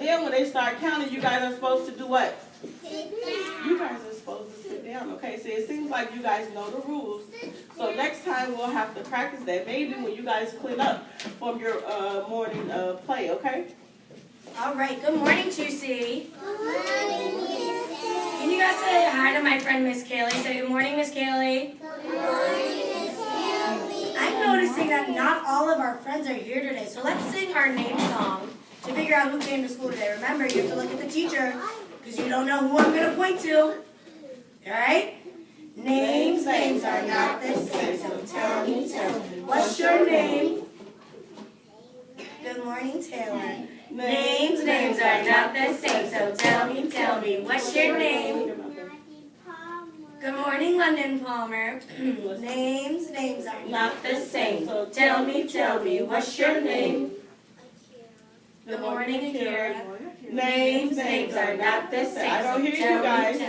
then when they start counting, you guys are supposed to do what? Sit down. You guys are supposed to sit down, okay? So it seems like you guys know the rules. So next time we'll have to practice that. Maybe when you guys clean up from your morning play, okay? All right, good morning, 2C. Good morning, Miss Can you guys say hi to my friend Miss Kaylee? Say good morning, Miss Kaylee. Good morning, Miss Kelly. I'm noticing that not all of our friends are here today, so let's sing our name song to figure out who came to school today. Remember, you have to look at the teacher because you don't know who I'm going to point to. All right? Names are not the same, so tell me, what's your name? Good morning, Taylor. Names are not the same, so tell me, what's your name? Good morning, London Palmer. Names are not the same, so tell me, what's your name? Good morning, Akira. Names are not the same, I don't so hear you guys.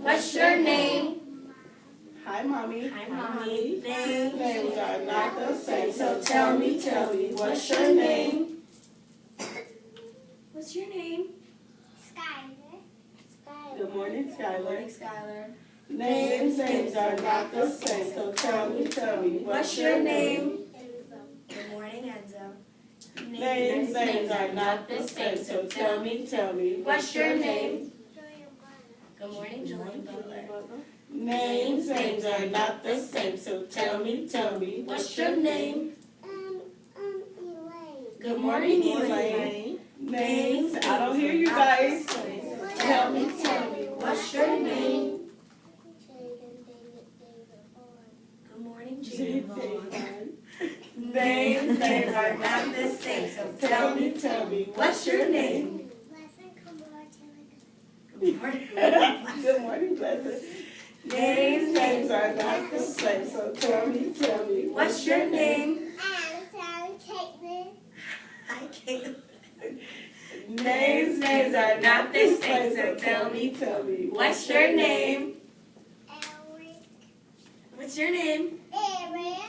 what's your name? Hi, Mommy. Hi, Mommy. Names are not the same, so tell me, what's your name? What's your name? Skyler. Good morning, Good Skylar. morning, Skylar. Names are not the same, so tell me, What's your name? Good morning, Enzo. Names are not the same, so tell me, What's your name? Good morning, Julian Butler. Names are not the same, so tell me, What's your name? Elaine. Good morning, Elaine. Names, I don't hear you guys. Tell me, What's your name? Jaden, David, Owen. Good morning, Julian Butler. Names are not the same, so tell me, what's your name? Blessing, come over to Good morning. Good morning, Blessed. Names are not the same, so tell me, What's your name? Allison, Caitlin. Hi, Caitlin. Names are not the same, so tell me, what's your name? Eric. What's your name? Eric.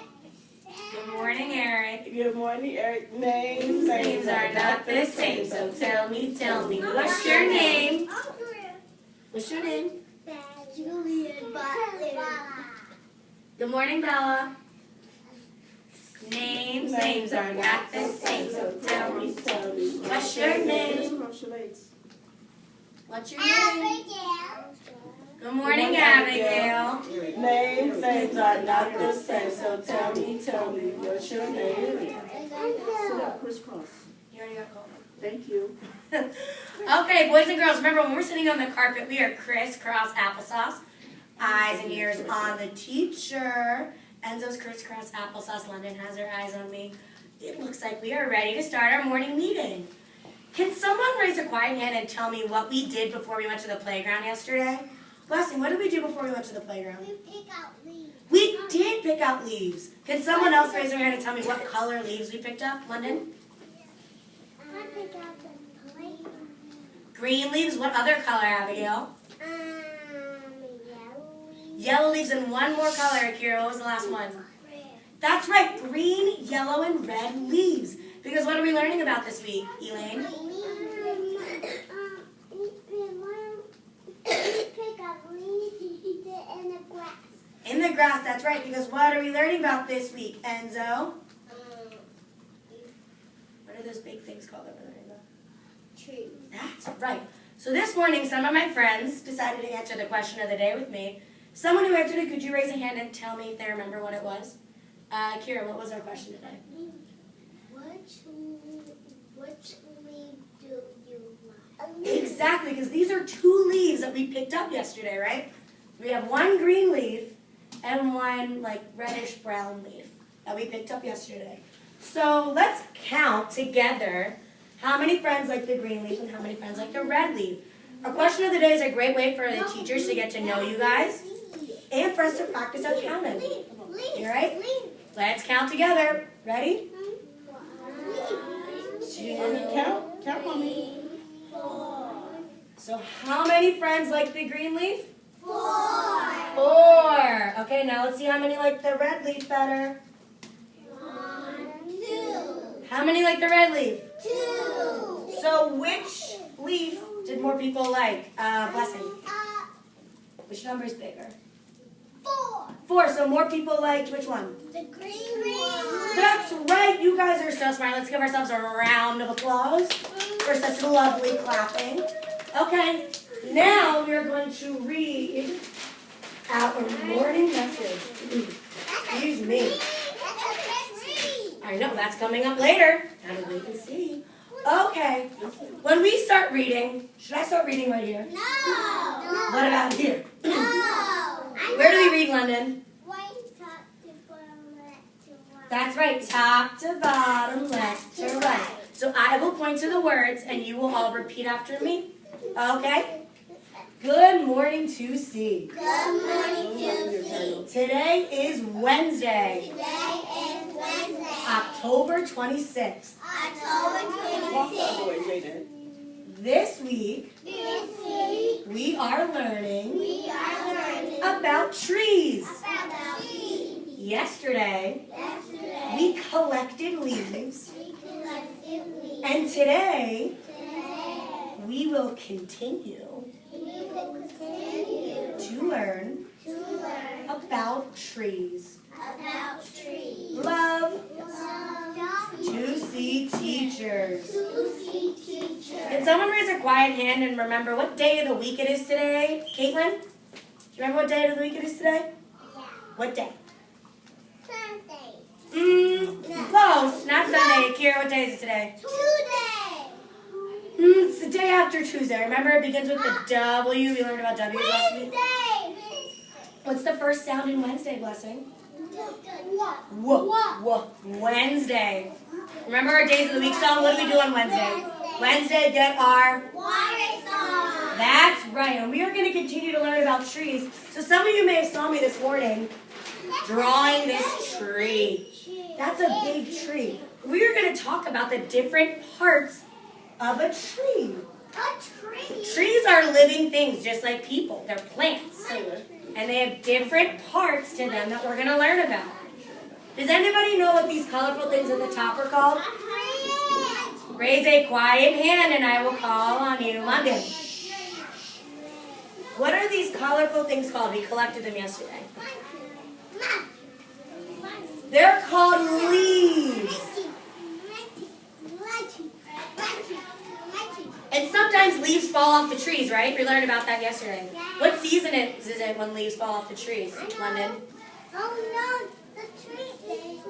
Good morning, Eric. Good morning, Eric. Names are not the same, so tell me, what's your name? What's your name? Julian Butler. Good morning, Bella. Names are not the same, so tell me, what's your name? What's your name? Abigail. Good morning, Abigail. Names are not the same, so tell me, what's your name? Sit up, crisscross. You already got called. Thank you. Okay, boys and girls, remember when we're sitting on the carpet, we are crisscross applesauce. Eyes and ears on the teacher. Enzo's crisscross applesauce. London has her eyes on me. It looks like we are ready to start our morning meeting. Can someone raise a quiet hand and tell me what we did before we went to the playground yesterday? Blessing, what did we do before we went to the playground? We pick out leaves. We did pick out leaves. Can someone else raise their hand and tell me what color leaves we picked up, London? I pick out the plate. Green leaves. What other color, Abigail? Yellow. Yellow leaves and one more color, Akira. What was the last one? Red. That's right, green, yellow, and red leaves. Because what are we learning about this week, Elaine? Pick up leaves in the grass. In the grass, that's right. Because what are we learning about this week, Enzo? What are those big things called that we're learning about? Tree. That's right. So this morning, some of my friends decided to answer the question of the day with me. Someone who answered it, could you raise a hand and tell me if they remember what it was? Kira, what was our question today? Which leaf do you like? Exactly, because these are two leaves that we picked up yesterday, right? We have one green leaf and one like reddish brown leaf that we picked up yesterday. So let's count together how many friends like the green leaf and how many friends like the red leaf. Our question of the day is a great way for the teachers to get to know you guys and for us to practice our counting. You all right? Let's count together. Ready? Count, Mommy. So how many friends like the green leaf? 4. 4. Okay, now let's see how many like the red leaf better. 1, 2. How many like the red leaf? 2. So which did more people like? Blessing. Which number is bigger? 4. 4. So more people liked which one? The green one. That's right. You guys are so smart. Let's give ourselves a round of applause for such lovely clapping. Okay. Now we are going to read our morning message. Excuse me. I know, that's coming up later. Gotta wait and see. Okay. When we start reading, should I start reading right here? No. What about here? No. Where do we read, London? Right, top to bottom, left to right. That's right. Top to bottom, left to right. So I will point to the words and you will all repeat after me. Okay? Good morning to C. Good morning, Tuesday. Today is Wednesday, Today is Wednesday, October 26th. October Walk the other 26th. way, Jaden. This week, This week, we are learning we are learning about trees. about trees. Yesterday, Yesterday, we collected leaves, we collected leaves. and today, Today, we will continue we will continue to learn to learn about trees. about trees. Love Love to see teachers. to see teachers. Can someone raise a quiet hand and remember what day of the week it is today? Caitlin? Do you remember what day of the week it is today? Yeah. What day? Sunday. Close. Not Sunday. Kira, what day is it today? Tuesday. It's the day after Tuesday. Remember, it begins with the W. We learned about W's last week. Wednesday. What's the first sound in Wednesday, Blessing? What? Whoa. Wednesday. Remember our days of the week song? What do we do on Wednesday? Wednesday, get our... Water song. That's right. And we are going to continue to learn about trees. So some of you may have saw me this morning drawing this tree. That's a big tree. We are going to talk about the different parts of a tree. A tree. Trees are living things just like people. They're plants. And they have different parts to them that we're going to learn about. Does anybody know what these colorful things at the top are called? Raise a quiet hand and I will call on you. London. What are these colorful things called? We collected them yesterday. They're called leaves. And sometimes leaves fall off the trees, right? We learned about that yesterday. What season is it when leaves fall off the trees, London? Oh no, the tree is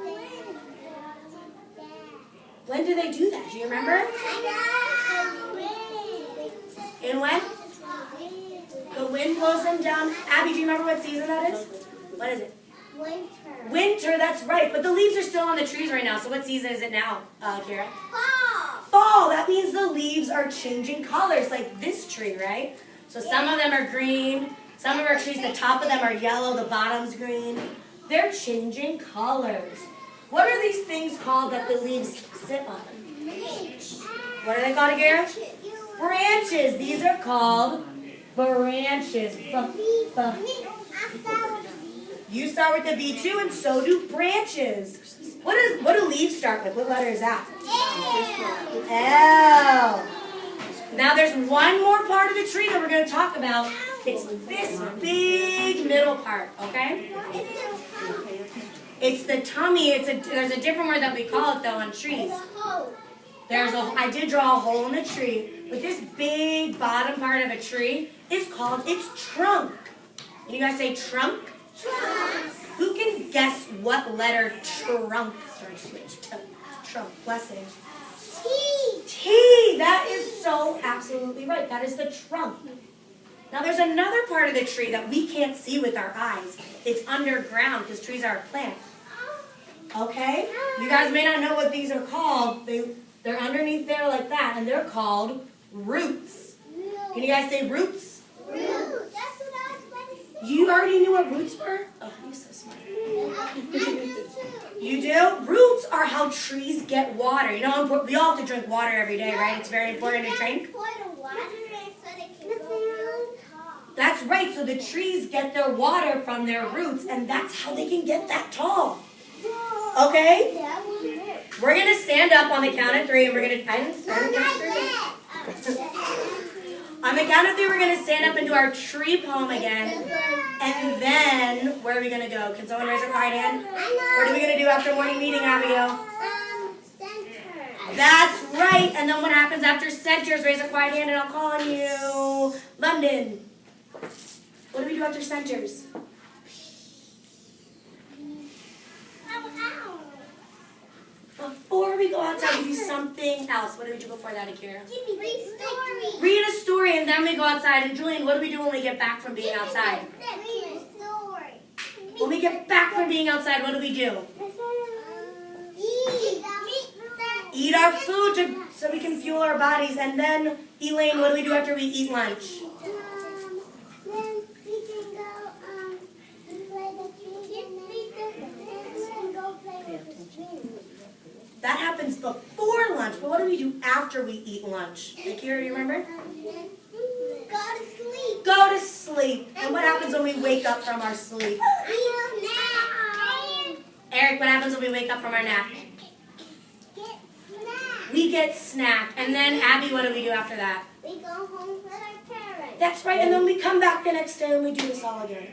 When do they do that? Do you remember? And when? The wind blows them down. Abby, do you remember what season that is? What is it? Winter. Winter, that's right. But the leaves are still on the trees right now. So what season is it now, Kira? Fall. Fall. That means the leaves are changing colors, like this tree, right? So some of them are green. Some of our trees, the top of them are yellow, the bottom's green. They're changing colors. What are these things called that the leaves sit on? What are they called again? Branches. These are called branches. You start with the B too, and so do branches. What do leaves start with? What letter is that? L. Now there's one more part of the tree that we're going to talk about. It's this big middle part, okay? It's the tummy. There's a different word that we call it though on trees. I did draw a hole in the tree, but this big bottom part of a tree is called its trunk. Can you guys say trunk? Trunk. Who can guess what letter trunk starts with? Trunk. Blessing. T. T. That is so absolutely right. That is the trunk. Now there's another part of the tree that we can't see with our eyes. It's underground because trees are a plant. Okay? You guys may not know what these are called. They're underneath there like that, and they're called roots. Can you guys say roots? Root. That's what I was going to say. You already knew what roots were? Oh, you're so smart. I do too. You do? Roots are how trees get water. You know, we all have to drink water every day, right? It's very important to drink. That's right. So the trees get their water from their roots, and that's how they can get that tall. Okay? We're going to stand up on the count of 3, and we're going to... On the count of three, we're going to stand up and do our tree poem again. And then, where are we going to go? Can someone raise their right hand? What are we going to do after morning meeting, Abigail? Center. That's right. And then what happens after centers? Raise a quiet hand and I'll call on you. London. What do we do after centers? Before we go outside, we do something else. What do we do before that, Akira? Read a story, and then we go outside. And Julian, what do we do when we get back from being outside? Read a story. When we get back from being outside, what do we do? Eat our food so we can fuel our bodies. And then, Elaine, what do we do after we eat lunch? Then we can go play the game and go play with the twins. That happens before lunch, but what do we do after we eat lunch? Akira, do you remember? Go to sleep. Go to sleep. And what happens when we wake up from our sleep? Eat snack. Eric, what happens when we wake up from our nap? Get snack. We get snack. And then, Abby, what do we do after that? We go home with our parents. That's right, and then we come back the next day and we do this all again.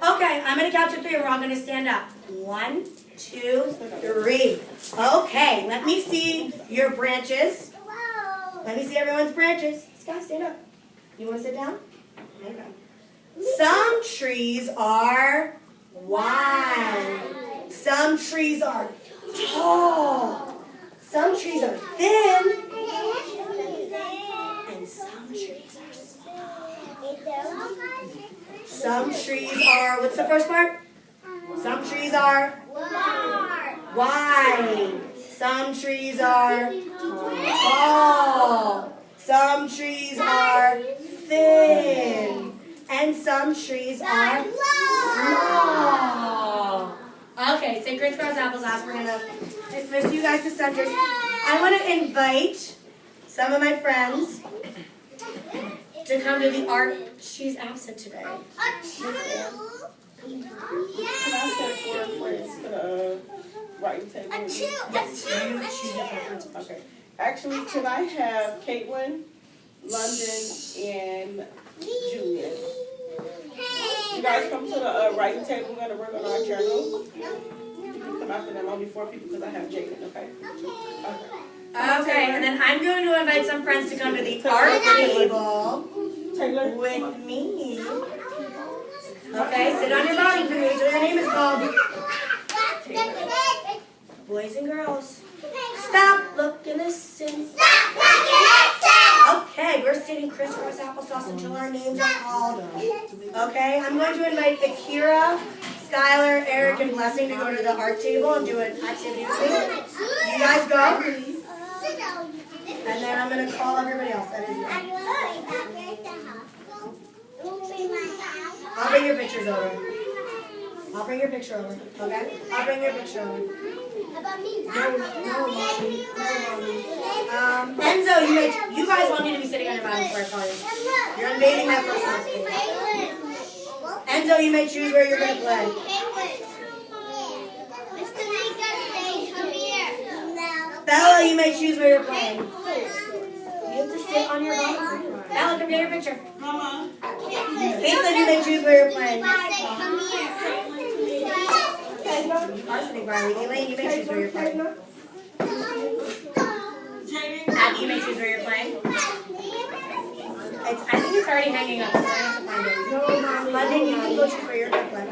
Okay, I'm going to count to three and we're all going to stand up. 1, 2, 3. Okay, let me see your branches. Whoa. Let me see everyone's branches. Scott, stand up. You want to sit down? Okay. Some trees are wide. Some trees are tall. Some trees are thin. And some trees are small. Some trees are, what's the first part? Some trees are wide. Some trees are tall. Some trees are thin. And some trees are small. Okay, say grades, cross, applesauce. We're going to dismiss you guys to centers. I want to invite some of my friends to come to the art. She's absent today. Can I set 4 friends to the writing table? Yes, you choose your preference. Okay. Actually, can I have Caitlin, London, and Julian? You guys come to the writing table. We're going to work on our journal. You can come after them. Only 4 people because I have Jaden, okay? Okay, and then I'm going to invite some friends to come to the art table Taylor? with me. Okay, sit on your bottom, please. So your name is called Boys and Girls. Stop, look, and listen. Okay, we're sitting crisscross applesauce until our names are called. Okay, I'm going to invite Akira, Skylar, Eric, and Blessing to go to the art table and do an activity with me. You guys go. And then I'm going to call everybody else. That is you. I'll bring your pictures over. I'll bring your picture over. Okay? I'll bring your picture over. Enzo, you guys all need to be sitting on your bottom before I call you. You're invading that personal space. Enzo, you may choose where you're going to play. Bella, you may choose where you're playing. You have to sit on your bottom. Bella, come get your picture. Mama. Caitlin, you may choose where you're playing. You are sitting by me. Elaine, you may choose where you're playing. Abby, you may choose where you're playing. I think it's already hanging up, so I have to find it. London, you can go choose where you're going to play.